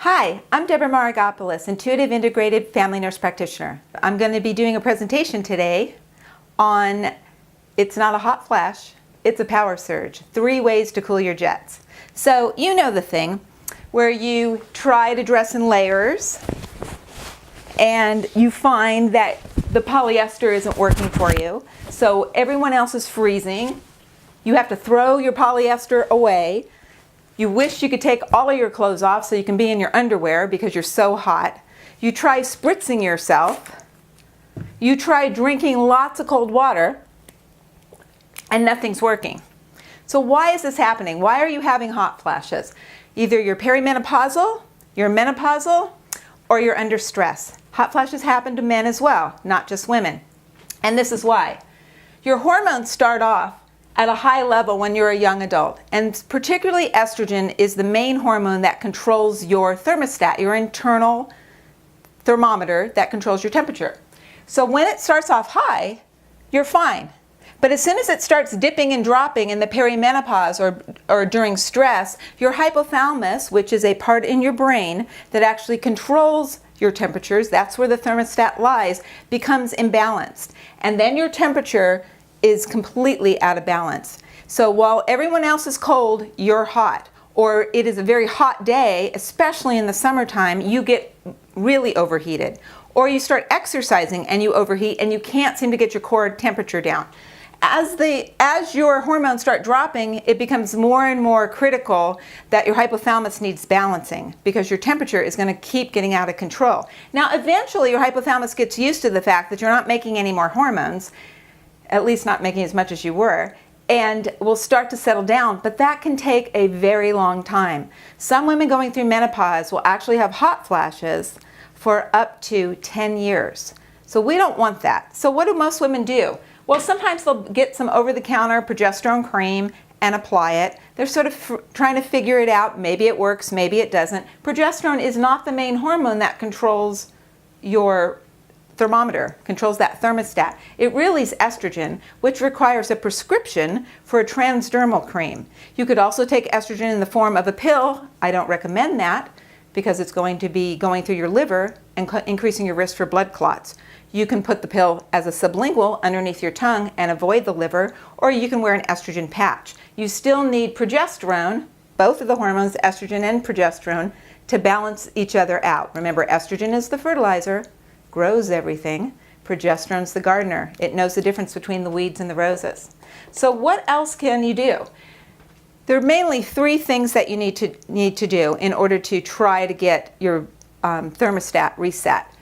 Hi, I'm Deborah Maragopoulos, Intuitive Integrated Family Nurse Practitioner. I'm going to be doing a presentation today on it's not a hot flash, it's a power surge. 3 ways to cool your jets. So you know the thing where you try to dress in layers and you find that the polyester isn't working for you. So everyone else is freezing. You have to throw your polyester away. You wish you could take all of your clothes off so you can be in your underwear because you're so hot. You try spritzing yourself. You try drinking lots of cold water, and nothing's working. So why is this happening? Why are you having hot flashes? Either you're perimenopausal, you're menopausal, or you're under stress. Hot flashes happen to men as well, not just women. And this is why. Your hormones start off at a high level when you're a young adult. And particularly estrogen is the main hormone that controls your thermostat, your internal thermometer that controls your temperature. So when it starts off high, you're fine. But as soon as it starts dipping and dropping in the perimenopause or during stress, your hypothalamus, which is a part in your brain that actually controls your temperatures, that's where the thermostat lies, becomes imbalanced. And then your temperature is completely out of balance. So while everyone else is cold, you're hot. Or it is a very hot day, especially in the summertime, you get really overheated. Or you start exercising and you overheat and you can't seem to get your core temperature down. As your hormones start dropping, it becomes more and more critical that your hypothalamus needs balancing because your temperature is going to keep getting out of control. Now, eventually your hypothalamus gets used to the fact that you're not making any more hormones, at least not making as much as you were, and will start to settle down, but that can take a very long time. Some women going through menopause will actually have hot flashes for up to 10 years. So we don't want that. So what do most women do? Well, sometimes they'll get some over-the-counter progesterone cream and apply it. They're sort of trying to figure it out. Maybe it works, maybe it doesn't. Progesterone is not the main hormone that controls your thermometer, controls that thermostat. It really is estrogen, which requires a prescription for a transdermal cream. You could also take estrogen in the form of a pill. I don't recommend that because it's going to be going through your liver and increasing your risk for blood clots. You can put the pill as a sublingual underneath your tongue and avoid the liver, or you can wear an estrogen patch. You still need progesterone, both of the hormones, estrogen and progesterone, to balance each other out. Remember, estrogen is the fertilizer, grows everything. Progesterone's the gardener. It knows the difference between the weeds and the roses. So what else can you do? There are mainly 3 things that you need to do in order to try to get your thermostat reset.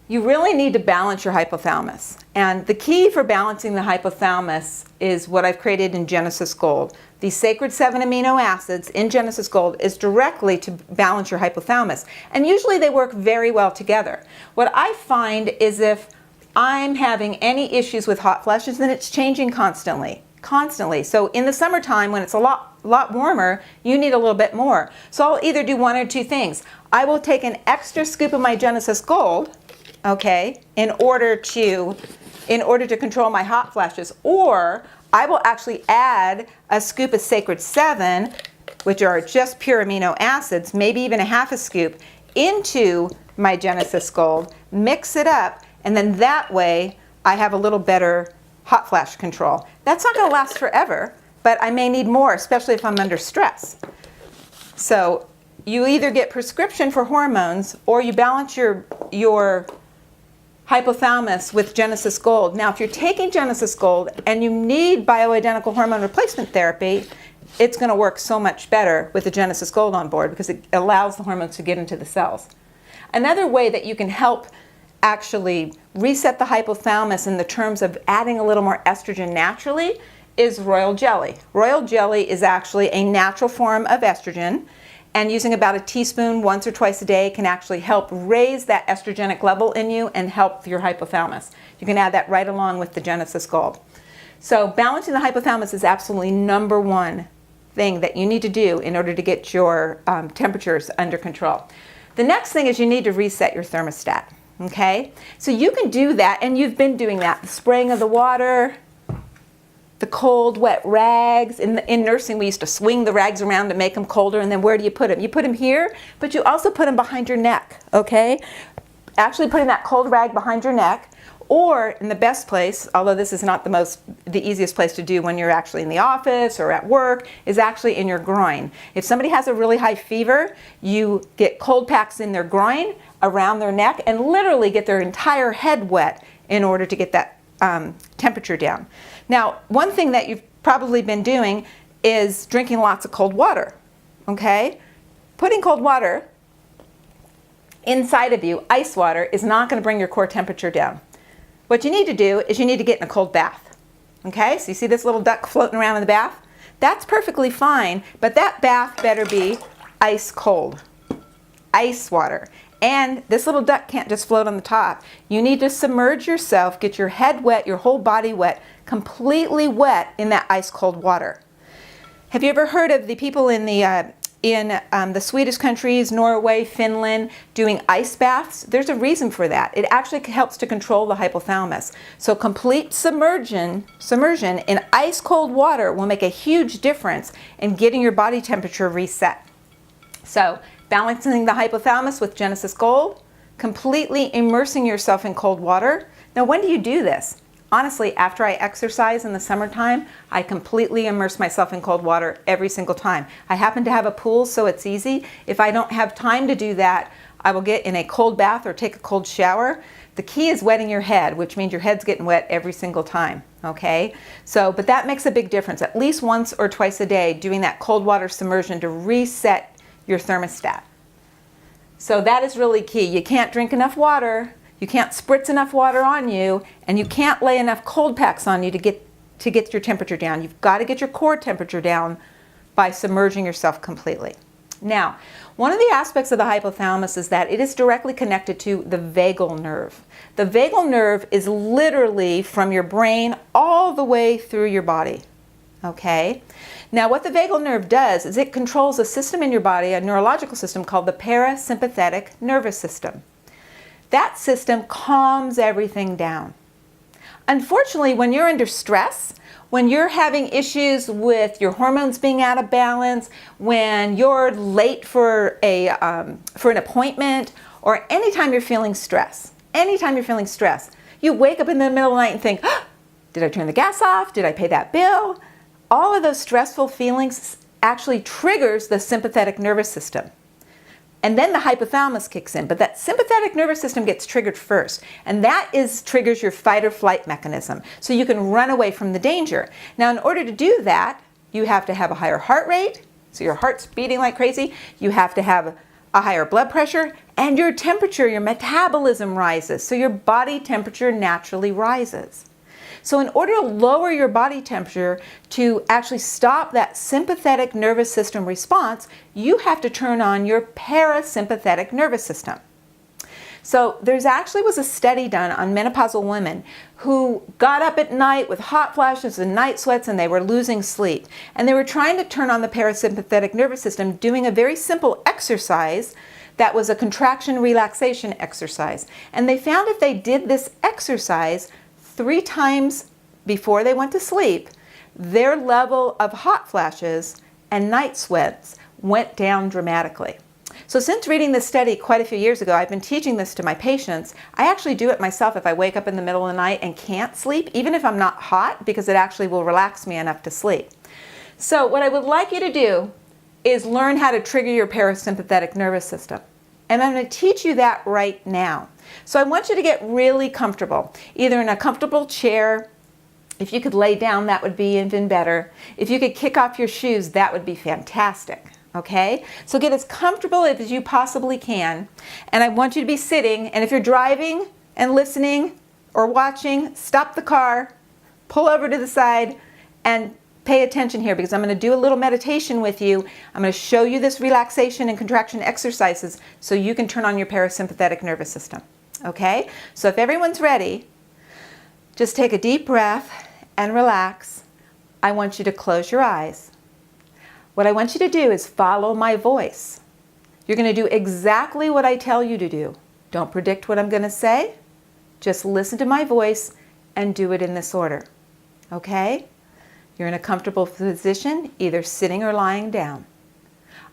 You really need to balance your hypothalamus. And the key for balancing the hypothalamus is what I've created in Genesis Gold. These sacred 7 amino acids in Genesis Gold is directly to balance your hypothalamus. And usually they work very well together. What I find is if I'm having any issues with hot flashes, then it's changing constantly. So in the summertime, when it's a lot warmer, you need a little bit more. So I'll either do 1 or 2 things. I will take an extra scoop of my Genesis Gold, okay, in order to control my hot flashes, or I will actually add a scoop of Sacred 7, which are just pure amino acids, maybe even a half a scoop, into my Genesis Gold, mix it up, and then that way I have a little better hot flash control. That's not going to last forever, but I may need more, especially if I'm under stress. So you either get prescription for hormones or you balance your hypothalamus with Genesis Gold. Now, if you're taking Genesis Gold and you need bioidentical hormone replacement therapy, it's going to work so much better with the Genesis Gold on board because it allows the hormones to get into the cells. Another way that you can help actually reset the hypothalamus in the terms of adding a little more estrogen naturally is royal jelly. Royal jelly is actually a natural form of estrogen, and using about a teaspoon once or twice a day can actually help raise that estrogenic level in you and help your hypothalamus. You can add that right along with the Genesis Gold. So balancing the hypothalamus is absolutely number 1 thing that you need to do in order to get your temperatures under control. The next thing is you need to reset your thermostat, okay? So you can do that, and you've been doing that, the spraying of the water, the cold, wet rags. In nursing, we used to swing the rags around to make them colder, and then where do you put them? You put them here, but you also put them behind your neck, okay? Actually putting that cold rag behind your neck, or in the best place, although this is not the easiest place to do when you're actually in the office or at work, is actually in your groin. If somebody has a really high fever, you get cold packs in their groin, around their neck, and literally get their entire head wet in order to get that temperature down. Now, one thing that you've probably been doing is drinking lots of cold water, okay? Putting cold water inside of you, ice water, is not going to bring your core temperature down. What you need to do is you need to get in a cold bath, okay? So you see this little duck floating around in the bath? That's perfectly fine, but that bath better be ice cold, ice water. And this little duck can't just float on the top. You need to submerge yourself, get your head wet, your whole body wet, completely wet in that ice cold water. Have you ever heard of the people in the Swedish countries, Norway, Finland, doing ice baths? There's a reason for that. It actually helps to control the hypothalamus. So complete submersion in ice cold water will make a huge difference in getting your body temperature reset. So balancing the hypothalamus with Genesis Gold, completely immersing yourself in cold water. Now, when do you do this? Honestly, after I exercise in the summertime, I completely immerse myself in cold water every single time. I happen to have a pool, so it's easy. If I don't have time to do that, I will get in a cold bath or take a cold shower. The key is wetting your head, which means your head's getting wet every single time, okay? So, but that makes a big difference. At least once or twice a day, doing that cold water submersion to reset your thermostat. So that is really key. You can't drink enough water, you can't spritz enough water on you, and you can't lay enough cold packs on you to get your temperature down. You've got to get your core temperature down by submerging yourself completely. Now, one of the aspects of the hypothalamus is that it is directly connected to the vagal nerve. The vagal nerve is literally from your brain all the way through your body. Okay? Now, what the vagal nerve does is it controls a system in your body, a neurological system called the parasympathetic nervous system. That system calms everything down. Unfortunately, when you're under stress, when you're having issues with your hormones being out of balance, when you're late for an appointment, or anytime you're feeling stress, you wake up in the middle of the night and think, oh, did I turn the gas off? Did I pay that bill? All of those stressful feelings actually triggers the sympathetic nervous system. And then the hypothalamus kicks in, but that sympathetic nervous system gets triggered first. And that triggers your fight or flight mechanism. So you can run away from the danger. Now, in order to do that, you have to have a higher heart rate. So your heart's beating like crazy. You have to have a higher blood pressure, and your temperature, your metabolism rises. So your body temperature naturally rises. So in order to lower your body temperature to actually stop that sympathetic nervous system response, you have to turn on your parasympathetic nervous system. So there's actually was a study done on menopausal women who got up at night with hot flashes and night sweats, and they were losing sleep. And they were trying to turn on the parasympathetic nervous system doing a very simple exercise that was a contraction relaxation exercise. And they found if they did this exercise 3 times before they went to sleep, their level of hot flashes and night sweats went down dramatically. So since reading this study quite a few years ago, I've been teaching this to my patients. I actually do it myself if I wake up in the middle of the night and can't sleep, even if I'm not hot, because it actually will relax me enough to sleep. So what I would like you to do is learn how to trigger your parasympathetic nervous system. And I'm going to teach you that right now. So I want you to get really comfortable, either in a comfortable chair. If you could lay down, that would be even better. If you could kick off your shoes, that would be fantastic. Okay? So get as comfortable as you possibly can. And I want you to be sitting. And if you're driving and listening or watching, stop the car, pull over to the side, and pay attention here, because I'm going to do a little meditation with you. I'm going to show you this relaxation and contraction exercises so you can turn on your parasympathetic nervous system. Okay? So if everyone's ready, just take a deep breath and relax. I want you to close your eyes. What I want you to do is follow my voice. You're going to do exactly what I tell you to do. Don't predict what I'm going to say. Just listen to my voice and do it in this order. Okay? You're in a comfortable position, either sitting or lying down.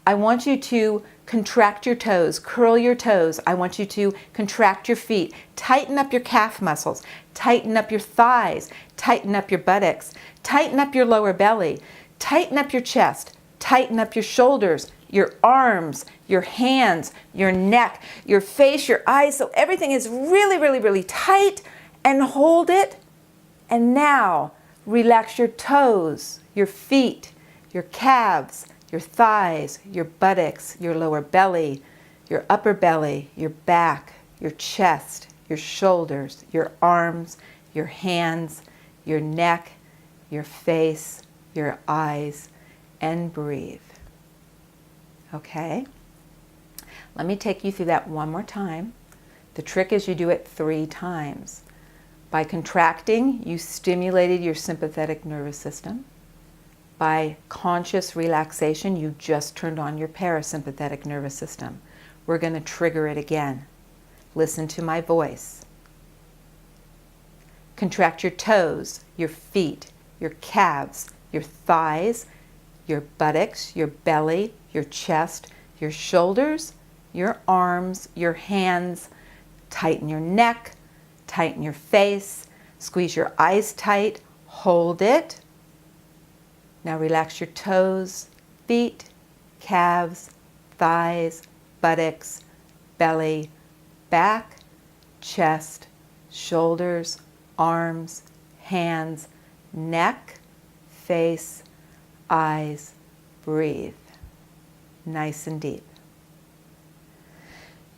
I want you to contract your toes, curl your toes. I want you to contract your feet, tighten up your calf muscles, tighten up your thighs, tighten up your buttocks, tighten up your lower belly, tighten up your chest, tighten up your shoulders, your arms, your hands, your neck, your face, your eyes, so everything is really, really, really tight, and hold it. And now relax your toes, your feet, your calves, your thighs, your buttocks, your lower belly, your upper belly, your back, your chest, your shoulders, your arms, your hands, your neck, your face, your eyes, and breathe. Okay? Let me take you through that one more time. The trick is you do it 3 times. By contracting, you stimulated your sympathetic nervous system. By conscious relaxation, you just turned on your parasympathetic nervous system. We're going to trigger it again. Listen to my voice. Contract your toes, your feet, your calves, your thighs, your buttocks, your belly, your chest, your shoulders, your arms, your hands. Tighten your neck, tighten your face, squeeze your eyes tight, hold it. Now relax your toes, feet, calves, thighs, buttocks, belly, back, chest, shoulders, arms, hands, neck, face, eyes. Breathe. Nice and deep.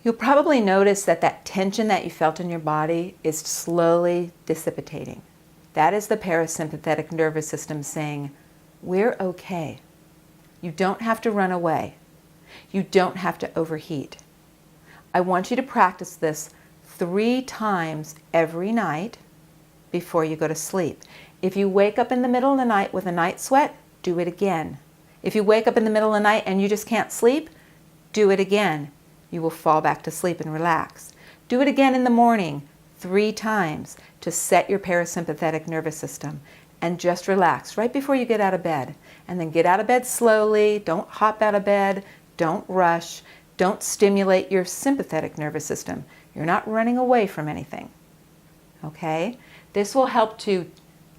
You'll probably notice that that tension that you felt in your body is slowly dissipating. That is the parasympathetic nervous system saying, we're okay. You don't have to run away. You don't have to overheat. I want you to practice this 3 times every night before you go to sleep. If you wake up in the middle of the night with a night sweat, do it again. If you wake up in the middle of the night and you just can't sleep, do it again. You will fall back to sleep and relax. Do it again in the morning 3 times to set your parasympathetic nervous system. And just relax right before you get out of bed. And then get out of bed slowly. Don't hop out of bed. Don't rush. Don't stimulate your sympathetic nervous system. You're not running away from anything. Okay? This will help to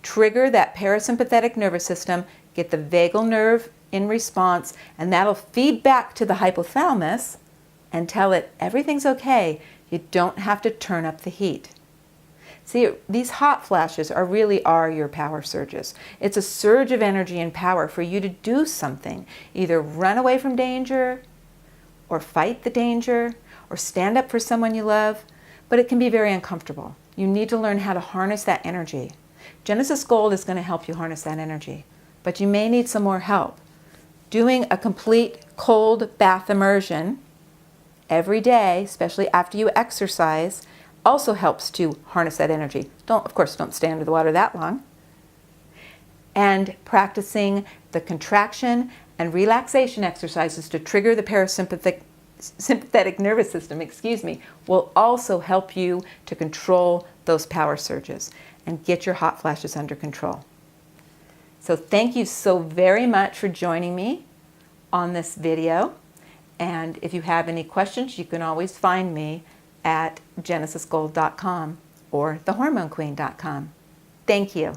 trigger that parasympathetic nervous system, get the vagal nerve in response, and that'll feed back to the hypothalamus and tell it everything's okay. You don't have to turn up the heat. See, these hot flashes really are your power surges. It's a surge of energy and power for you to do something. Either run away from danger, or fight the danger, or stand up for someone you love, but it can be very uncomfortable. You need to learn how to harness that energy. Genesis Gold is going to help you harness that energy, but you may need some more help. Doing a complete cold bath immersion every day, especially after you exercise, also helps to harness that energy. Of course, don't stay under the water that long. And practicing the contraction and relaxation exercises to trigger the sympathetic nervous system, will also help you to control those power surges and get your hot flashes under control. So thank you so very much for joining me on this video. And if you have any questions, you can always find me at genesisgold.com or thehormonequeen.com. Thank you.